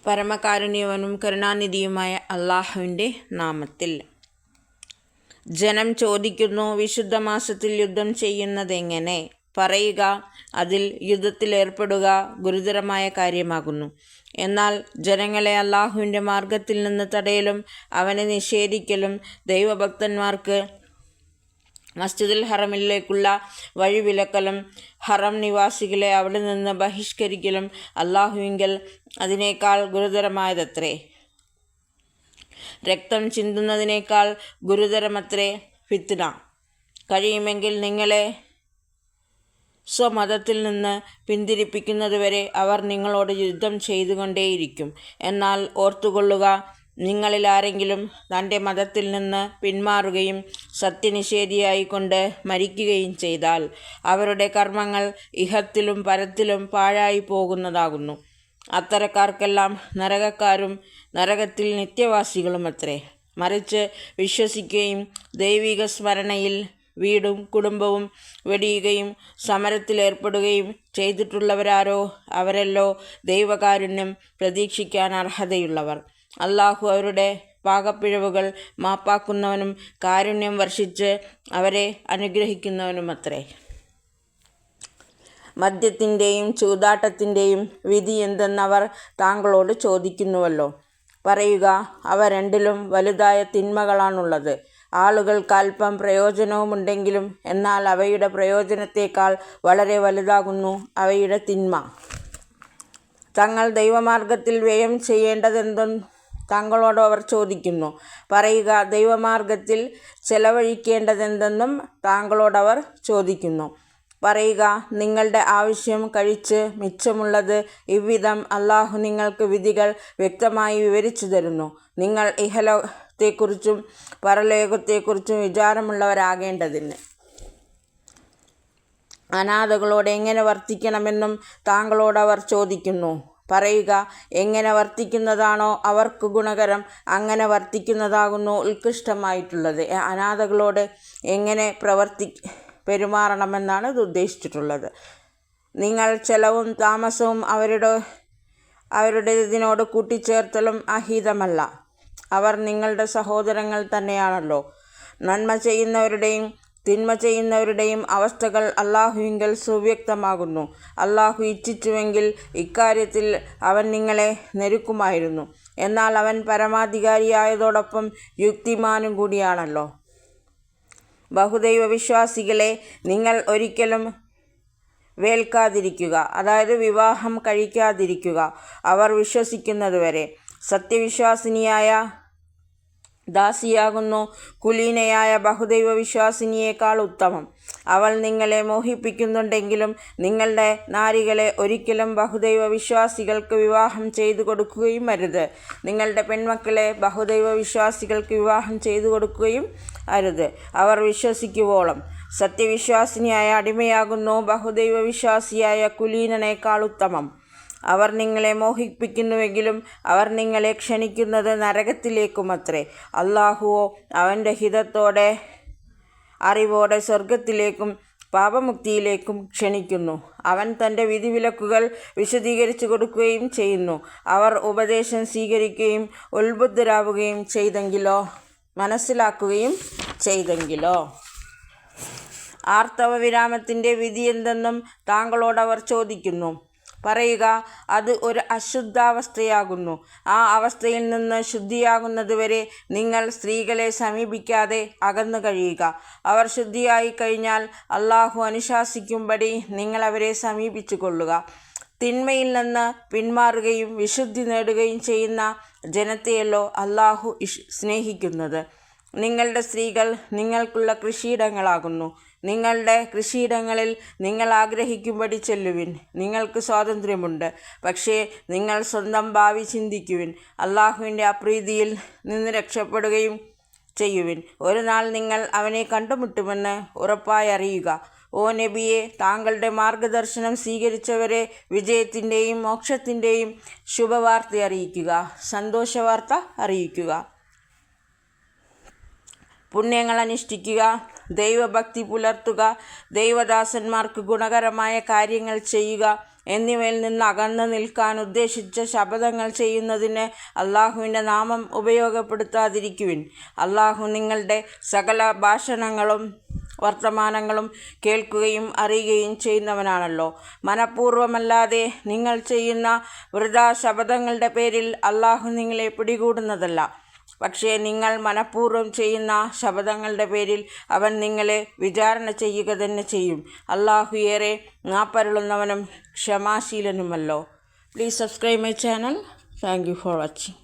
പരമകാരുണ്യവനും കരുണാനിധിയുമായ അള്ളാഹുവിൻ്റെ നാമത്തിൽ. ജനം ചോദിക്കുന്നു, വിശുദ്ധ മാസത്തിൽ യുദ്ധം ചെയ്യുന്നതെങ്ങനെ? പറയുക, അതിൽ യുദ്ധത്തിലേർപ്പെടുക ഗുരുതരമായ കാര്യമാകുന്നു. എന്നാൽ ജനങ്ങളെ അള്ളാഹുവിൻ്റെ മാർഗത്തിൽ നിന്ന് തടയലും അവനെ നിഷേധിക്കലും ദൈവഭക്തന്മാർക്ക് മസ്ജിദുൽ ഹറമിലേക്കുള്ള വഴിവിലക്കലും ഹറം നിവാസികളെ അവിടെ നിന്ന് ബഹിഷ്കരിക്കലും അള്ളാഹുവിങ്കൽ അതിനേക്കാൾ ഗുരുതരമായതത്രേ. രക്തം ചിന്തുന്നതിനേക്കാൾ ഗുരുതരമത്രേ ഫിത്ന. കഴിയുമെങ്കിൽ നിങ്ങളെ സ്വമതത്തിൽ നിന്ന് പിന്തിരിപ്പിക്കുന്നതുവരെ അവർ നിങ്ങളോട് യുദ്ധം ചെയ്തുകൊണ്ടേയിരിക്കും. എന്നാൽ ഓർത്തുകൊള്ളുക, നിങ്ങളിൽ ആരെങ്കിലും തൻ്റെ മതത്തിൽ നിന്ന് പിന്മാറുകയും സത്യനിഷേധിയായിക്കൊണ്ട് മരിക്കുകയും ചെയ്താൽ അവരുടെ കർമ്മങ്ങൾ ഇഹത്തിലും പരത്തിലും പാഴായി പോകുന്നതാകുന്നു. അത്തരക്കാർക്കെല്ലാം നരകക്കാരും നരകത്തിൽ നിത്യവാസികളുമത്രേ. മറിച്ച് വിശ്വസിക്കുകയും ദൈവിക സ്മരണയിൽ വീടും കുടുംബവും വെടിയുകയും സമരത്തിലേർപ്പെടുകയും ചെയ്തിട്ടുള്ളവരാരോ അവരല്ലോ ദൈവകാരുണ്യം പ്രതീക്ഷിക്കാൻ അർഹതയുള്ളവർ. അള്ളാഹു അവരുടെ പാകപ്പിഴവുകൾ മാപ്പാക്കുന്നവനും കാരുണ്യം വർഷിച്ച് അവരെ അനുഗ്രഹിക്കുന്നവനുമത്രേ. മദ്യത്തിൻ്റെയും ചൂതാട്ടത്തിൻ്റെയും വിധി എന്തെന്നവർ താങ്കളോട് ചോദിക്കുന്നുവല്ലോ. പറയുക, അവ രണ്ടിലും വലുതായ തിന്മകളാണുള്ളത്. ആളുകൾക്ക് അല്പം പ്രയോജനവുമുണ്ടെങ്കിലും എന്നാൽ അവയുടെ പ്രയോജനത്തേക്കാൾ വളരെ വലുതാകുന്നു അവയുടെ തിന്മ. തങ്ങൾ ദൈവമാർഗത്തിൽ വ്യയം ചെയ്യേണ്ടതെന്തെന്ന് താങ്കളോട് അവർ ചോദിക്കുന്നു. പറയുക, ദൈവമാർഗത്തിൽ ചെലവഴിക്കേണ്ടതെന്തെന്നും താങ്കളോടവർ ചോദിക്കുന്നു. പറയുക, നിങ്ങളുടെ ആവശ്യം കഴിച്ച് മിച്ചമുള്ളത് ഇவ்விധം അള്ളാഹു നിങ്ങൾക്ക് വിധികൾ വ്യക്തമായി വിവരിച്ചു തരുന്നു. നിങ്ങൾ ഇഹലോകത്തെക്കുറിച്ചും പരലോകത്തെക്കുറിച്ചും വിചാരമുള്ളവരാകേണ്ടതിന്. അനാഥകളോട് എങ്ങനെ വർത്തിക്കണമെന്നും താങ്കളോടവർ ചോദിക്കുന്നു. പറയുക, എങ്ങനെ വർത്തിക്കുന്നതാണോ അവർക്ക് ഗുണകരം അങ്ങനെ വർത്തിക്കുന്നതാകുന്നു ഉത്കൃഷ്ടമായിട്ടുള്ളത്. അനാഥകളോട് എങ്ങനെ പെരുമാറണമെന്നാണ് ഇത് ഉദ്ദേശിച്ചിട്ടുള്ളത്. നിങ്ങൾ ചെലവും താമസവും അവരുടേതിനോട് കൂട്ടിച്ചേർത്തലും അഹിതമല്ല. അവർ നിങ്ങളുടെ സഹോദരങ്ങൾ തന്നെയാണല്ലോ. നന്മ ചെയ്യുന്നവരുടെയും തിന്മ ചെയ്യുന്നവരുടെയും അവസ്ഥകൾ അള്ളാഹുവിങ്കൽ സുവ്യക്തമാകുന്നു. അള്ളാഹു ഇച്ഛിച്ചുവെങ്കിൽ ഇക്കാര്യത്തിൽ അവൻ നിങ്ങളെ ഞെരുക്കുമായിരുന്നു. എന്നാൽ അവൻ പരമാധികാരിയായതോടൊപ്പം യുക്തിമാനും കൂടിയാണല്ലോ. ബഹുദൈവ വിശ്വാസികളെ നിങ്ങൾ ഒരിക്കലും വേൽക്കാതിരിക്കുക, അതായത് വിവാഹം കഴിക്കാതിരിക്കുക, അവർ വിശ്വസിക്കുന്നതുവരെ. സത്യവിശ്വാസിനിയായ ദാസിയാകുന്നു കുലീനയായ ബഹുദൈവ വിശ്വാസിനിയേക്കാൾ ഉത്തമം. അവൾ നിങ്ങളെ മോഹിപ്പിക്കുന്നുണ്ടെങ്കിലും നിങ്ങളുടെ നാരികളെ ഒരിക്കലും ബഹുദൈവ വിശ്വാസികൾക്ക് വിവാഹം ചെയ്തു കൊടുക്കുകയും അരുത്. നിങ്ങളുടെ പെൺമക്കളെ ബഹുദൈവ വിശ്വാസികൾക്ക് വിവാഹം ചെയ്തു കൊടുക്കുകയും അരുത്, അവർ വിശ്വസിക്കുവോളം. സത്യവിശ്വാസിനിയായ അടിമയാകുന്നു ബഹുദൈവ വിശ്വാസിയായ കുലീനനേക്കാൾ ഉത്തമം. അവർ നിങ്ങളെ മോഹിപ്പിക്കുന്നുവെങ്കിലും അവർ നിങ്ങളെ ക്ഷണിക്കുന്നത് നരകത്തിലേക്കുമത്രേ. അള്ളാഹുവോ അവൻ്റെ ഹിതത്തോടെ അറിവോടെ സ്വർഗത്തിലേക്കും പാപമുക്തിയിലേക്കും ക്ഷണിക്കുന്നു. അവൻ തൻ്റെ വിധിവിലക്കുകൾ വിശദീകരിച്ചു കൊടുക്കുകയും ചെയ്യുന്നു. അവർ ഉപദേശം സ്വീകരിക്കുകയും ഉത്ബുദ്ധരാവുകയും ചെയ്തെങ്കിലോ മനസ്സിലാക്കുകയും ചെയ്തെങ്കിലോ. ആർത്തവ വിരാമത്തിൻ്റെ വിധി എന്തെന്നും താങ്കളോടവർ ചോദിക്കുന്നു. പറയുക, അത് ഒരു അശുദ്ധാവസ്ഥയാകുന്നു. ആ അവസ്ഥയിൽ നിന്ന് ശുദ്ധിയാകുന്നതുവരെ നിങ്ങൾ സ്ത്രീകളെ സമീപിക്കാതെ അകന്നു കഴിയുക. അവർ ശുദ്ധിയായി കഴിഞ്ഞാൽ അള്ളാഹു അനുശാസിക്കുമ്പടി നിങ്ങൾ അവരെ സമീപിച്ചു കൊള്ളുക. തിന്മയിൽ നിന്ന് പിന്മാറുകയും വിശുദ്ധി നേടുകയും ചെയ്യുന്ന ജനത്തെയല്ലോ അള്ളാഹു സ്നേഹിക്കുന്നത്. നിങ്ങളുടെ സ്ത്രീകൾ നിങ്ങൾക്കുള്ള കൃഷിയിടങ്ങളാകുന്നു. നിങ്ങളുടെ കൃഷിയിടങ്ങളിൽ നിങ്ങൾ ആഗ്രഹിക്കുമ്പടി ചെല്ലുവിൻ. നിങ്ങൾക്ക് സ്വാതന്ത്ര്യമുണ്ട്. പക്ഷേ നിങ്ങൾ സ്വന്തം ഭാവി ചിന്തിക്കുവിൻ. അള്ളാഹുവിൻ്റെ അപ്രീതിയിൽ നിന്ന് രക്ഷപ്പെടുകയും ചെയ്യുവിൻ. ഒരു നാൾ നിങ്ങൾ അവനെ കണ്ടുമുട്ടുമെന്ന് ഉറപ്പായി അറിയുക. ഓ നബിയെ, താങ്കളുടെ മാർഗദർശനം സ്വീകരിച്ചവരെ വിജയത്തിൻ്റെയും മോക്ഷത്തിൻ്റെയും ശുഭവാർത്ത അറിയിക്കുക, സന്തോഷവാർത്ത അറിയിക്കുക. പുണ്യങ്ങൾ അനുഷ്ഠിക്കുക, ദൈവഭക്തി പുലർത്തുക, ദൈവദാസന്മാർക്ക് ഗുണകരമായ കാര്യങ്ങൾ ചെയ്യുക, എന്നിവയിൽ നിന്ന് അകന്നു നിൽക്കാൻ ഉദ്ദേശിച്ച ശപഥങ്ങൾ ചെയ്യുന്നതിന് അള്ളാഹുവിൻ്റെ നാമം ഉപയോഗപ്പെടുത്താതിരിക്കുവിൻ. അള്ളാഹു നിങ്ങളുടെ സകല ഭാഷണങ്ങളും വർത്തമാനങ്ങളും കേൾക്കുകയും അറിയുകയും ചെയ്യുന്നവനാണല്ലോ. മനഃപൂർവ്വമല്ലാതെ നിങ്ങൾ ചെയ്യുന്ന വൃഥാ ശപഥങ്ങളുടെ പേരിൽ അള്ളാഹു നിങ്ങളെ പിടികൂടുന്നതല്ല. പക്ഷേ നിങ്ങൾ മനഃപൂർവ്വം ചെയ്യുന്ന ശപഥങ്ങളുടെ പേരിൽ അവൻ നിങ്ങളെ വിചാരണ ചെയ്യുക തന്നെ ചെയ്യും. അള്ളാഹു ഏറെ മാപ്പരുളുന്നവനും ക്ഷമാശീലനുമല്ലോ. Please subscribe my channel. Thank you for watching.